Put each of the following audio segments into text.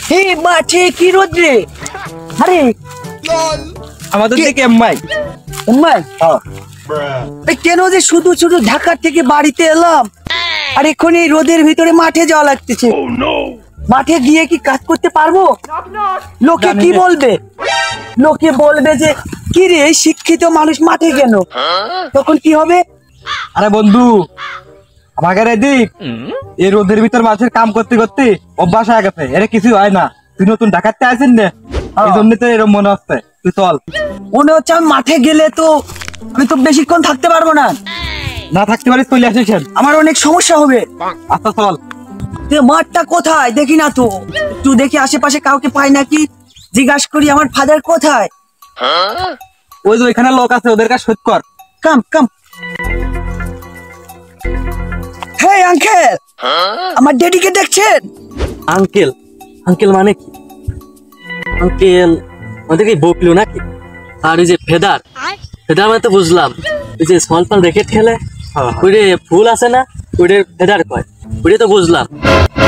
হে মাঠে কি রোদ রে? আরে আমাদের দিকে এম্মাই উম্মাই কেন যে শুধু শুধু ঢাকা থেকে বাড়িতে এলাম আর এখন এই রোদের ভিতরে মাঠে যাওয়া লাগতেছে। মাঠে গিয়ে কি কাজ করতে পারবো? লোকে কি বলবে? লোকে বলবে যে কি রে শিক্ষিত মানুষ মাঠে কেন? তখন কি হবে? আরে বন্ধু আমাকে এদিক এই রোদের ভিতর মাছের কাম করতে করতে অভ্যাস হয়ে গেছে, এর কিছু হয় না। তুই নতুন ঢাকাতে আসেন না, এই জন্য তো এরকম মনে হচ্ছে। তুই চল। মনে হচ্ছে আমি মাঠে গেলে তো আমি তো বেশিক্ষণ থাকতে পারবো না। না থাকতে পারিস চলে আসিস, আমার অনেক সমস্যা হবে। আচ্ছা চল। মাঠটা কোথায় দেখি না তো, একটু দেখি আশেপাশে কাউকে পাই নাকি, জিজ্ঞাসা করি আমার ফাদার কোথায়। ওই যে ওইখানে লোক আছে, ওদের কাছে শোধ কর। কাম কাম। হে আঙ্কেল, আমার ড্যাডিকে দেখছেন? আঙ্কেল আঙ্কেল মানে কি? আঙ্কেল আমাদের কি বকলো নাকি? আর ওই যে ফেদার ফেদার মানে তো বুঝলাম, ওই যে সলপাল রেখে খেলে ওই যে ফুল আছে না, ওইটা ফেদার কয়, ওইটা তো বুঝলাম।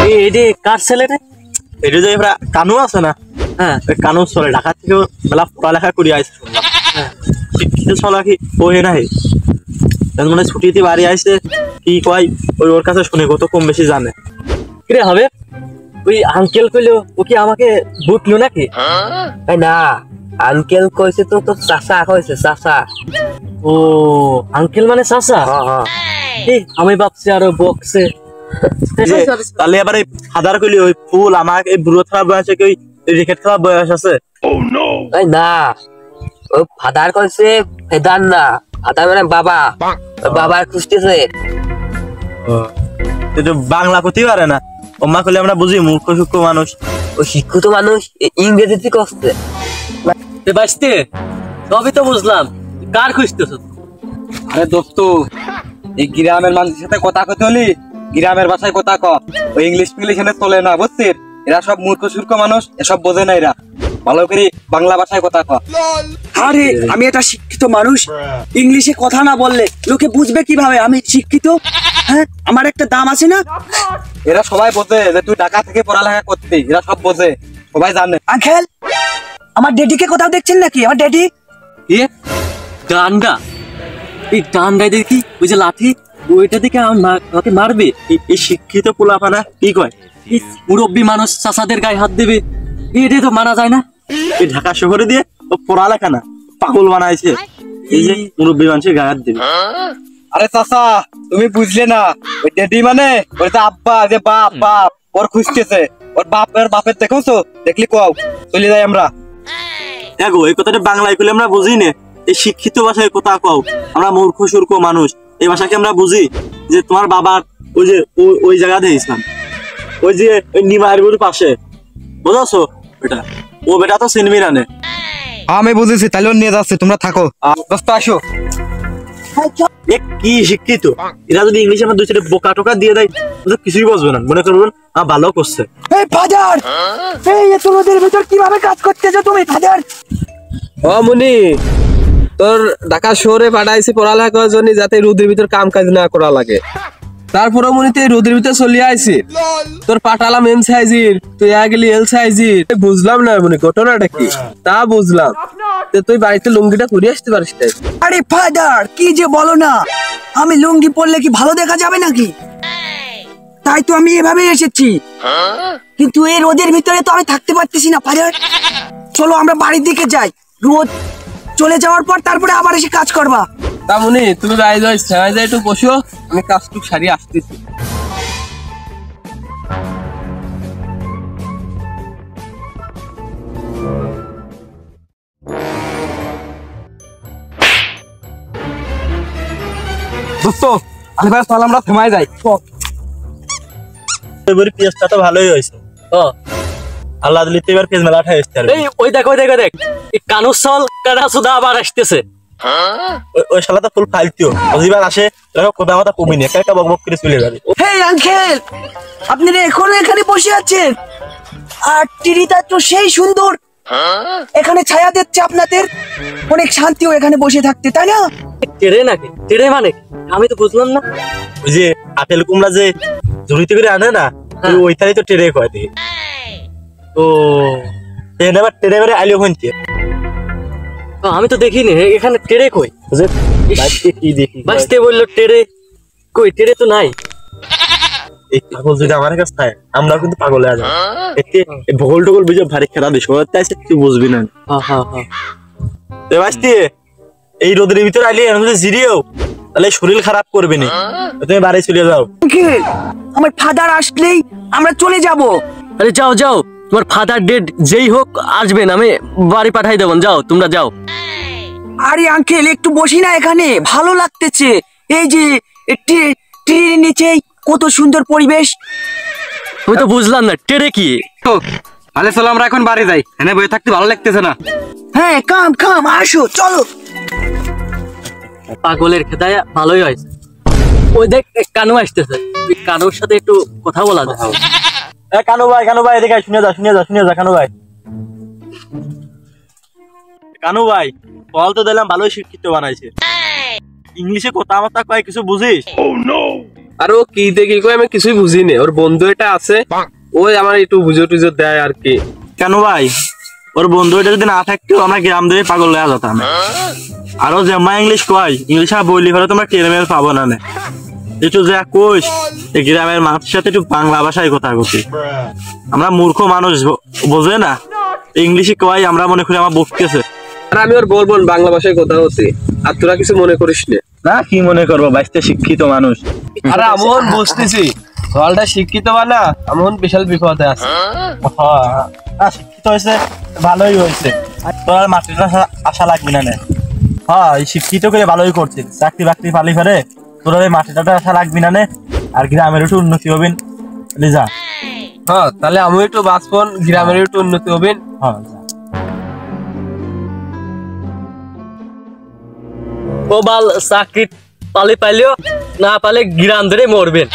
এই কার ছেলে রে? এটা যে কানু আছে না, হ্যাঁ কানু চলে ঢাকা থেকে মেলা পড়ালেখা করে আইছে। শিক্ষিত চলা কি ওহে নাই, মানে ছুটিতে বাড়ি আইছে কি কয় ওই ওর কাছে শুনে কত কম বেশি জানে। কিরে হবে ওই আঙ্কেল কইলো ও কি আমাকে বকলো নাকি? না আঙ্কেল কইছে তো তোর চাচা কইছে, চাচা। ও আঙ্কেল মানে চাচা? আমি ভাবছি আরো বকছে। তাহলে এবার এই ফাদার কইলি ওই ফুল আমাকে এই বুড়ো খেলা বয়স কি ওই রিকেট খেলা বয়স আছে? না ও ফাদার কইছে ফেদার না, ফাদার মানে বাবা, বাবার খুঁজতেছে। বাংলা কথি পারে না, ওমা কইলে আমরা বুঝি মূর্খ সূক্ষ্ম মানুষ। ও শিক্ষিত মানুষ ইংরেজিতে কষ্টে বাঁচতে তবে তো বুঝলাম কার খুঁজতেছ। আরে দোস্ত এই গ্রামের মানুষের সাথে কথা কইতে হলি গ্রামের ভাষায় কথা ক, ওই ইংলিশ এনে চলে না, বুঝছিস? এরা সব মূর্খ সূক্ষ্ম মানুষ, এসব বোঝে না। এরা ভালো করে বাংলা ভাষায় কথা ক। আরে আমি একটা শিক্ষিত মানুষ, ইংলিশে কথা না বললে লোকে বুঝবে কিভাবে আমি শিক্ষিত? হ্যাঁ আমার একটা দাম আছে না? এরা সবাই বোঝে যে তুই ঢাকা থেকে পড়ালেখা করতি, এরা সব বোঝে, সবাই জানে। আঙ্কেল আমার ড্যাডিকে কোথাও দেখছেন নাকি? আমার ড্যাডি এ ডান্ডা, এই ডান্ডায় দেখি ওই যে লাঠি, ওইটা দেখে আমাকে মারবে। এই শিক্ষিত পোলাপানা কি কয় মুরব্বী মানুষ চাচাদের গায়ে হাত দেবে, এটা তো মানা যায় না। এই ঢাকা শহরে দিয়ে ও পড়ালেখা না পাগল বানাইছে, এই যে মুরব্বী মানুষের গায়ে হাত দেবে। আরে চাচা তুমি বুঝলে না, ওই ড্যাডি মানে ওই যে আব্বা, যে বাপ বাপ ওর খুঁজতেছে, ওর বাপের দেখছো? দেখলি কও চলে যাই আমরা। দেখো এই কথাটা বাংলায় কইলে আমরা বুঝি না, এই শিক্ষিত ভাষায় কথা কও। আমরা মূর্খ সূর্খ মানুষ, এই ভাষাকে আমরা বুঝি। যে তোমার বাবার ওই যে ওই জায়গাতে ইসলাম, ওই যে ওই নিমাইয়ের পাশে, বুঝাছো? বেটা ও বেটা তো চিনবি না। আমি বুঝেছি, তাহলে নিয়ে যাচ্ছে, তোমরা থাকো। দোস্ত আসো। কি শিক্ষিত এরা যদি ইংলিশে আমার দুই চারটে বোকা টোকা দিয়ে দেয় কিছুই বুঝবে না, মনে করবেন ভালো করছে। এই ফাদার, এই এত রোদের ভিতর কিভাবে কাজ করতেছো তুমি ফাদার? ও মুনি, তোর ঢাকা শহরে পাঠাইছি পড়ালেখা করার জন্য, যাতে রোদের ভিতর কাম কাজ না করা লাগে। তারপরে মুনি তুই রোদের ভিতর চলে আইছি, তোর পাঠালাম এম সাইজির, তুই গেলি এল সাইজির। বুঝলাম না মুনি ঘটনাটা কি, তা বুঝলাম তুই বাড়িতে লুঙ্গিটা পরে আসতে পারিস। আরে ফাদার কি যে বলো না, আমি লুঙ্গি পরলে কি ভালো দেখা যাবে নাকি? তাই তো আমি এভাবে এসেছি, কিন্তু এই রোদের ভিতরে তো আমি থাকতে পারতেছি না ফাদার। চলো আমরা বাড়ির দিকে যাই, রোদ চলে যাওয়ার পর তারপরে আবার এসে কাজ করবা। তা মুনি তুমি বাইরে যাই একটু বসো, আমি কাজটুক সারিয়ে আসতেছি। দোস্ত আলিবার চল আমরা থেমাই যাই। এবারে পেঁয়াজটা তো ভালোই হয়েছে। আল্লাহ দিলে তো এবার পেঁয়াজ মেলা উঠে আসছে। এই ওই দেখ দেখ এই কানুর চল কাটা সুদা আবার আসতেছে। ওই শালা তো ফুল ফালতিও, অজিবার আসে কোথা কথা কমি নেই, একটা বকবক করে চলে যাবে। হে আঙ্কেল, আপনারা এখনো এখানে বসে আছেন? আর টিরিটা তো সেই সুন্দর, এখানে ছায়া দিচ্ছে আপনাদের, অনেক শান্তিও এখানে বসে থাকতে, তাই না? টেরে নাকি? টেরে মানে আমি তো বুঝলাম না। ওই যে আপেল কুমড়া যে ঝুড়িতে করে আনে না, ওইটাই তো টেরে কয় দেখি। ও ট্রেনে আবার ট্রেনে করে আইলো হইছে আমি তো দেখিনি এখানে টেরে কই কি দেখি বাঁচতে বললো টেরে কই টেরে তো নাই। এই পাগল যদি আমার কাছে থাকে আমরা কিন্তু পাগল হয়ে যাবো। এতে ভূগোল টগোল বুঝে ভারী খেলা দিস তুই বুঝবি না। বাঁচতে এই রোদের ভিতরে আইলে যদি জিরিয়েও তাহলে শরীর খারাপ করবে না, তুমি বাড়ি চলে যাও। আঙ্কেল আমার ফাদার আসলেই আমরা চলে যাব। আরে যাও যাও, তোমার ফাদার ডেড যেই হোক আসবেন, আমি বাড়ি পাঠাই দেবো, যাও তোমরা যাও। আরে আঙ্কেল একটু বসি না এখানে, ভালো লাগতেছে। এই যে ট্রেনের নিচে কত সুন্দর পরিবেশ। আমি তো বুঝলাম না টেরে কি। তাহলে চলো আমরা এখন বাড়ি যাই, এনে বসে থাকতে ভালো লাগতেছে না। হ্যাঁ কাম কাম আসো চলো। পাগলের খেদায় ভালোই হয়েছে। ওই দেখ কানু আসতেছে, কানুর সাথে একটু কথা বলা যায়। কানু ভাই এদিকে শুনে যা কানু ভাই। কানু ভাই ফল তো দিলাম ভালোই শিক্ষিত বানাইছে, ইংলিশে কথাবার্তা কয় কিছু বুঝিস? আর ও কি দেখি কই আমি কিছুই বুঝি না। ওর বন্ধু এটা আছে, ওই আমার একটু বুঝো টুজো দেয় আর কি। কানু ভাই ওর বন্ধু এটা যদি না থাকতো আমরা গ্রাম ধরে পাগল হয়ে যেতাম। আরো যেমন ইংলিশ কয়, ইংলিশ বললি ফেলে তোমার টেরমেল পাবো না। একটু যা কোষ এই গ্রামের মানুষের সাথে একটু বাংলা ভাষায় কথা বলছি। আমরা মূর্খ মানুষ, বোঝে না ইংলিশে কয়, আমরা মনে করি আমার বকতেছে। আর আমি ওর বলবো বাংলা ভাষায় কথা হচ্ছে, আর তোরা কিছু মনে করিস না। না কি মনে করবো, বাইশটা শিক্ষিত মানুষ। আরে আমন বুঝতেছি ফলটা শিক্ষিত বানা, আমন বিশাল বিপদে আছে। হ্যাঁ শিক্ষিত হয়েছে ভালোই হয়েছে, তোর মাটিটা আশা লাগবে না। হ্যাঁ শিক্ষিত করে ভালোই করছে, চাকরি বাকরি পালি ফেলে তোর ওই মাটিটা আশা লাগবি না। আর গ্রামের একটু উন্নতি হবেন যা। হ্যাঁ তাহলে আমি একটু বাঁচপন, গ্রামের একটু উন্নতি হবেন। হ্যাঁ ও বাল চাকরি পালে পাইলেও না পালে গ্রাম ধরে মরবেন।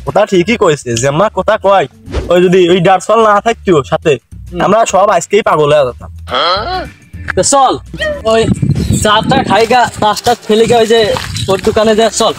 ওটা ঠিকই কয়েছে, যেমন কথা কয় ওই যদি ওই ডারসল না থাকতো সাথে আমরা সব আজকেই পাগল হয়ে যেতাম। চল ওই চাটা খাইগা, নাস্তা ফেলে গা, ওই যে ওর দোকানে যা চল।